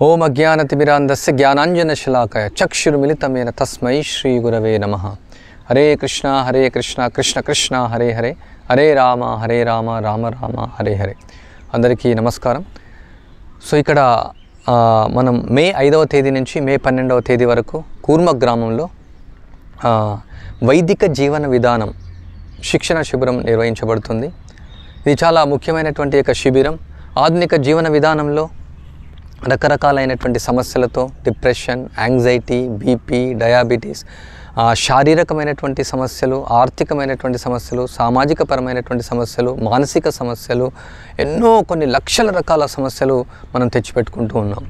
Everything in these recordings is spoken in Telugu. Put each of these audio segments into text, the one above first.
ఓం అజ్ఞానతిమిరాంధస్య జ్ఞానాంజనశలాకయ చక్షుర్మిలితమేన తస్మై శ్రీ గురవే నమః. హరే కృష్ణ కృష్ణ కృష్ణ హరే హరే, హరే రామ రామ రామ హరే హరే. అందరికీ నమస్కారం. సో ఇక్కడ మనం మే 5వ తేదీ నుంచి మే 12వ తేదీ వరకు కూర్మ గ్రామంలో వైదిక జీవన విధానం శిక్షణ శిబిరం నిర్వహించబడుతుంది. ఇది చాలా ముఖ్యమైనటువంటి ఒక శిబిరం. ఆధునిక జీవన విధానంలో రకరకాలైనటువంటి సమస్యలతో డిప్రెషన్, యాంగ్జైటీ, బీపీ, డయాబెటీస్, శారీరకమైనటువంటి సమస్యలు, ఆర్థికమైనటువంటి సమస్యలు, సామాజిక పరమైనటువంటి సమస్యలు, మానసిక సమస్యలు, ఎన్నో కొన్ని లక్షల రకాల సమస్యలు మనం తెచ్చిపెట్టుకుంటూ ఉన్నాం.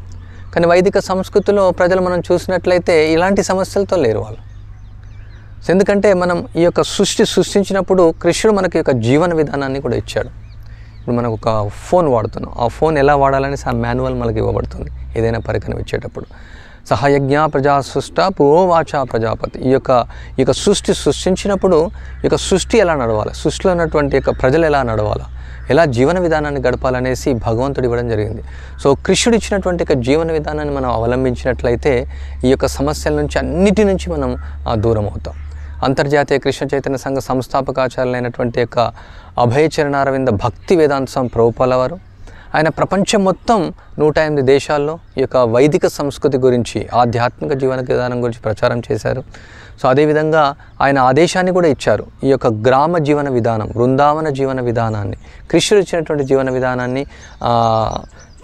కానీ వైదిక సంస్కృతిలో ప్రజలు మనం చూసినట్లయితే ఇలాంటి సమస్యలతో లేరు వాళ్ళు. ఎందుకంటే మనం ఈ యొక్క సృష్టించినప్పుడు కృష్ణుడు మనకి యొక్క జీవన విధానాన్ని కూడా ఇచ్చాడు. ఇప్పుడు మనకు ఒక ఫోన్ వాడుతున్నాం, ఆ ఫోన్ ఎలా వాడాలని ఆ మాన్యువల్ మనకి ఇవ్వబడుతుంది ఏదైనా పరికరం ఇచ్చేటప్పుడు. సహయజ్ఞ ప్రజా సృష్ట పురోవాచ ప్రజాపతి. ఈ యొక్క సృష్టించినప్పుడు ఈ యొక్క సృష్టి ఎలా నడవాలి, సృష్టిలో ఉన్నటువంటి యొక్క ప్రజలు ఎలా నడవాలా, ఎలా జీవన విధానాన్ని గడపాలనేసి భగవంతుడు ఇవ్వడం జరిగింది. సో కృష్ణుడు ఇచ్చినటువంటి యొక్క జీవన విధానాన్ని మనం అవలంబించినట్లయితే ఈ యొక్క సమస్యల నుంచి అన్నిటి నుంచి మనం దూరం అవుతాం. అంతర్జాతీయ కృష్ణ చైతన్య సంఘ సంస్థాపకాచార్యులైనటువంటి యొక్క అభయచరణారవింద భక్తి వేదాంత స్వామి ప్రభుపాల వారు ఆయన ప్రపంచం మొత్తం 108 దేశాల్లో ఈ యొక్క వైదిక సంస్కృతి గురించి, ఆధ్యాత్మిక జీవన విధానం గురించి ప్రచారం చేశారు. సో అదేవిధంగా ఆయన ఆదేశాన్ని కూడా ఇచ్చారు. ఈ యొక్క గ్రామ జీవన విధానం, బృందావన జీవన విధానాన్ని, కృష్ణుడు ఇచ్చినటువంటి జీవన విధానాన్ని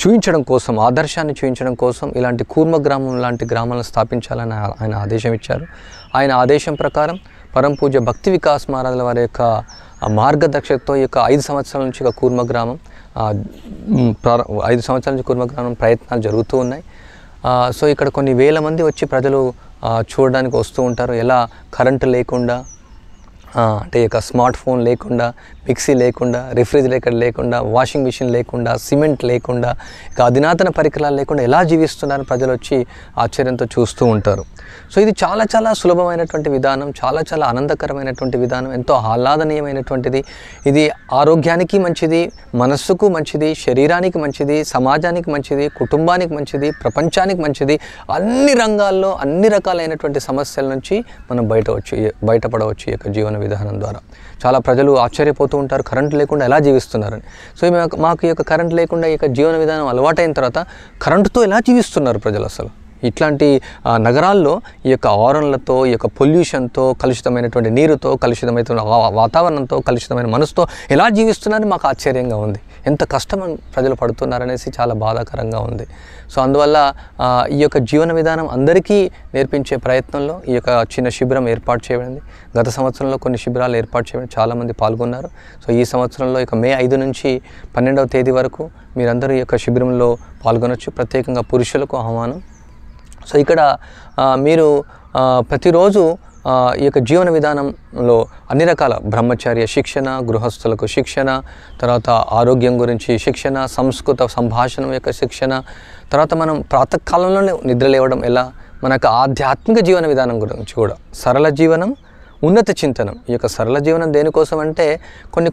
చూపించడం కోసం, ఆదర్శాన్ని చూపించడం కోసం ఇలాంటి కూర్మ గ్రామం లాంటి గ్రామాలను స్థాపించాలని ఆయన ఆదేశం ఇచ్చారు. ఆయన ఆదేశం ప్రకారం పరమ పూజ్య భక్తి వికాస్ మహారాజుల వారి యొక్క మార్గదర్శకతో ఈ యొక్క 5 సంవత్సరాల నుంచి ఒక కూర్మ గ్రామం 5 సంవత్సరాల నుంచి కూర్మ గ్రామం ప్రయత్నాలు జరుగుతూ ఉన్నాయి. సో ఇక్కడ కొన్ని వేల మంది వచ్చి ప్రజలు చూడడానికి వస్తూ ఉంటారు. ఎలా కరెంటు లేకుండా, అంటే ఇక స్మార్ట్ ఫోన్ లేకుండా, మిక్సీ లేకుండా, రిఫ్రిజిరేటర్ లేకుండా, వాషింగ్ మిషన్ లేకుండా, సిమెంట్ లేకుండా, ఇక అధునాతన పరికరాలు లేకుండా ఎలా జీవిస్తున్నారని ప్రజలు వచ్చి ఆశ్చర్యంతో చూస్తూ ఉంటారు. సో ఇది చాలా చాలా సులభమైనటువంటి విధానం, చాలా చాలా ఆనందకరమైనటువంటి విధానం, ఎంతో ఆహ్లాదనీయమైనటువంటిది. ఇది ఆరోగ్యానికి మంచిది, మనస్సుకు మంచిది, శరీరానికి మంచిది, సమాజానికి మంచిది, కుటుంబానికి మంచిది, ప్రపంచానికి మంచిది. అన్ని రంగాల్లో అన్ని రకాలైనటువంటి సమస్యల నుంచి మనం బయటపడవచ్చు ఈ యొక్క జీవన విధానం ద్వారా. చాలా ప్రజలు ఆశ్చర్యపోతూ ఉంటారు, కరెంట్ లేకుండా ఎలా జీవిస్తున్నారని. సో మాకు ఈ యొక్క కరెంట్ లేకుండా ఈ యొక్క జీవన విధానం అలవాటైన తర్వాత కరెంటుతో ఎలా జీవిస్తున్నారు ప్రజలు అసలు. ఇట్లాంటి నగరాల్లో ఈ యొక్క ఆరన్లతో, ఈ యొక్క పొల్యూషన్తో, కలుషితమైనటువంటి నీరుతో, కలుషితమైన వాతావరణంతో, కలుషితమైన మనసుతో ఎలా జీవిస్తున్నారని మాకు ఆశ్చర్యంగా ఉంది. ఎంత కష్టం ప్రజలు పడుతున్నారనేసి చాలా బాధాకరంగా ఉంది. సో అందువల్ల ఈ యొక్క జీవన విధానం అందరికీ నేర్పించే ప్రయత్నంలో ఈ యొక్క చిన్న శిబిరం ఏర్పాటు చేయబడింది. గత సంవత్సరంలో కొన్ని శిబిరాలు ఏర్పాటు చేయబడి చాలామంది పాల్గొన్నారు. సో ఈ సంవత్సరంలో ఇక మే 5 నుంచి 12వ తేదీ వరకు మీరందరూ ఈ యొక్క శిబిరంలో పాల్గొనవచ్చు. ప్రత్యేకంగా పురుషులకు ఆహ్వానం. సో ఇక్కడ మీరు ప్రతిరోజు ఈ యొక్క జీవన విధానంలో అన్ని రకాల బ్రహ్మచర్య శిక్షణ, గృహస్థులకు శిక్షణ, తర్వాత ఆరోగ్యం గురించి శిక్షణ, సంస్కృత సంభాషణం యొక్క శిక్షణ, తర్వాత మనం ప్రాతకాలంలోనే నిద్ర లేవడం ఎలా, మనకు ఆధ్యాత్మిక జీవన విధానం గురించి కూడా, సరళ జీవనం, ఉన్నత చింతనం. ఈ యొక్క సరళ జీవనం దేనికోసం అంటే కొన్ని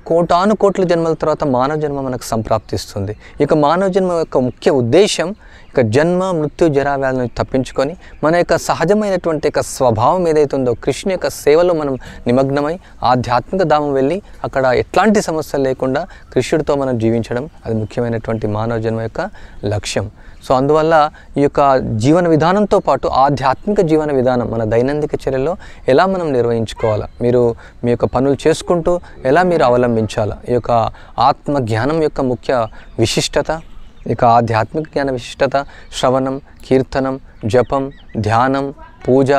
కోట్ల జన్మల తర్వాత మానవ జన్మ మనకు సంప్రాప్తిస్తుంది. ఈ యొక్క మానవ జన్మ యొక్క ముఖ్య ఉద్దేశం ఇక జన్మ, మృత్యు, జరా వ్యాధుల నుంచి తప్పించుకొని మన యొక్క సహజమైనటువంటి యొక్క స్వభావం ఏదైతుందో కృష్ణ యొక్క సేవలో మనం నిమగ్నమై ఆధ్యాత్మిక ధామం వెళ్ళి అక్కడ ఎట్లాంటి సమస్యలు లేకుండా కృష్ణుడితో మనం జీవించడం, అది ముఖ్యమైనటువంటి మానవ జన్మ యొక్క లక్ష్యం. సో అందువల్ల ఈ యొక్క జీవన విధానంతో పాటు ఆధ్యాత్మిక జీవన విధానం మన దైనందిక చర్యల్లో ఎలా మనం నిర్వహించుకోవాలా, మీరు మీ యొక్క పనులు చేసుకుంటూ ఎలా మీరు అవలంబించాలా, ఈ యొక్క ఆత్మ జ్ఞానం యొక్క ముఖ్య విశిష్టత, ఇక ఆధ్యాత్మిక జ్ఞాన విశిష్టత, శ్రవణం, కీర్తనం, జపం, ధ్యానం, పూజ,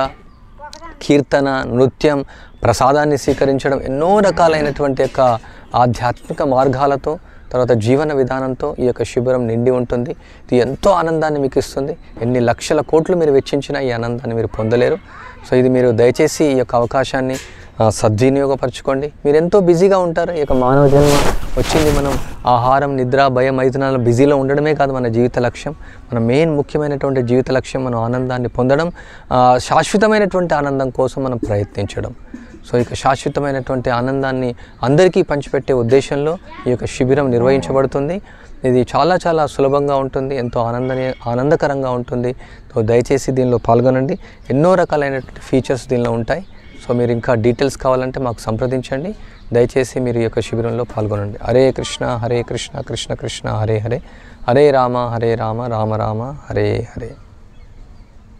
కీర్తన, నృత్యం, ప్రసాదాన్ని స్వీకరించడం, ఎన్నో రకాలైనటువంటి యొక్క ఆధ్యాత్మిక మార్గాలతో, తర్వాత జీవన విధానంతో ఈ యొక్క శిబిరం నిండి ఉంటుంది. ఇది ఎంతో ఆనందాన్ని మీకు ఇస్తుంది. ఎన్ని లక్షల కోట్లు మీరు వెచ్చించినా ఈ ఆనందాన్ని మీరు పొందలేరు. సో ఇది మీరు దయచేసి ఈ యొక్క అవకాశాన్ని సద్వినియోగపరచుకోండి. మీరు ఎంతో బిజీగా ఉంటారు. ఈ యొక్క మానవ జన్మ వచ్చింది మనం ఆహారం, నిద్ర, భయం, మైథునాలు బిజీలో ఉండడమే కాదు మన జీవిత లక్ష్యం. మన మెయిన్ ముఖ్యమైనటువంటి జీవిత లక్ష్యం మనం ఆనందాన్ని పొందడం, శాశ్వతమైనటువంటి ఆనందం కోసం మనం ప్రయత్నించడం. సో ఇక శాశ్వతమైనటువంటి ఆనందాన్ని అందరికీ పంచిపెట్టే ఉద్దేశంలో ఈ యొక్క శిబిరం నిర్వహించబడుతుంది. ఇది చాలా చాలా సులభంగా ఉంటుంది, ఎంతో ఆనందకరంగా ఉంటుంది. సో దయచేసి దీనిలో పాల్గొనండి. ఎన్నో రకాలైనటువంటి ఫీచర్స్ దీనిలో ఉంటాయి. సో మీరు ఇంకా డీటెయిల్స్ కావాలంటే మాకు సంప్రదించండి. దయచేసి మీరు ఈ యొక్క శిబిరంలో పాల్గొనండి. హరే కృష్ణ కృష్ణ కృష్ణ హరే హరే, హరే రామ రామ రామ హరే హరే.